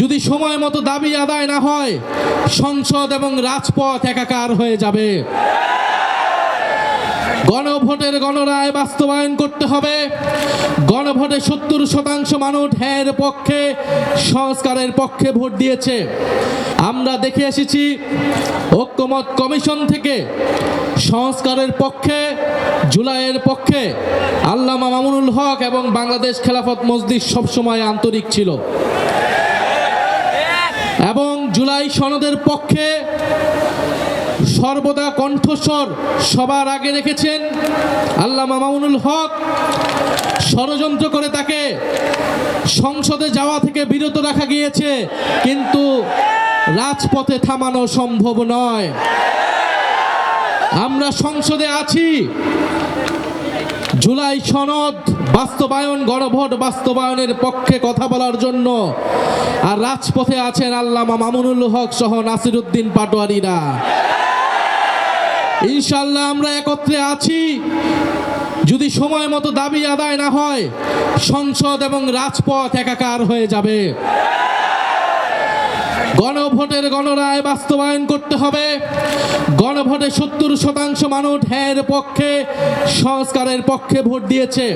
যদি সময় মতো দাবি আদায় না হয়, সংসদ এবং রাজপথ একাকার হয়ে যাবে। গণভোটের গণরায় বাস্তবায়ন করতে হবে। গণভোটে 70% মানুষ হ্যাঁ পক্ষে, সংস্কারের পক্ষে ভোট দিয়েছে। আমরা দেখে এসেছি ঐক্যমত কমিশন থেকে সংস্কারের পক্ষে, জুলাইয়ের পক্ষে আল্লামা মামুনুল হক এবং বাংলাদেশ খেলাফত মজলিস সবসময় আন্তরিক ছিল এবং জুলাই সনদের পক্ষে সর্বদা কণ্ঠস্বর সবার আগে রেখেছেন। আল্লামা মামুনুল হক ষড়যন্ত্র করে তাকে সংসদে যাওয়া থেকে বিরত রাখা গিয়েছে, কিন্তু রাজপথে থামানো সম্ভব নয়। আমরা সংসদে আছি জুলাই সনদ বাস্তবায়ন, গণভোট বাস্তবায়নের পক্ষে কথা বলার জন্য, আর রাজপথে আছেন আল্লামা মামুনুল হক সহ নাসিরউদ্দিন পাটোয়ারিরা। ইনশাআল্লাহ আমরা একত্রে আছি। যদি সময় মতো দাবি আদায় না হয়, সংসদ এবং রাজপথ একাকার হয়ে যাবে। গণভোটের গণরায় বাস্তবায়ন করতে হবে। গণভোটে 70% মানুষ হ্যাঁ পক্ষে, সংস্কারের পক্ষে ভোট দিয়েছে।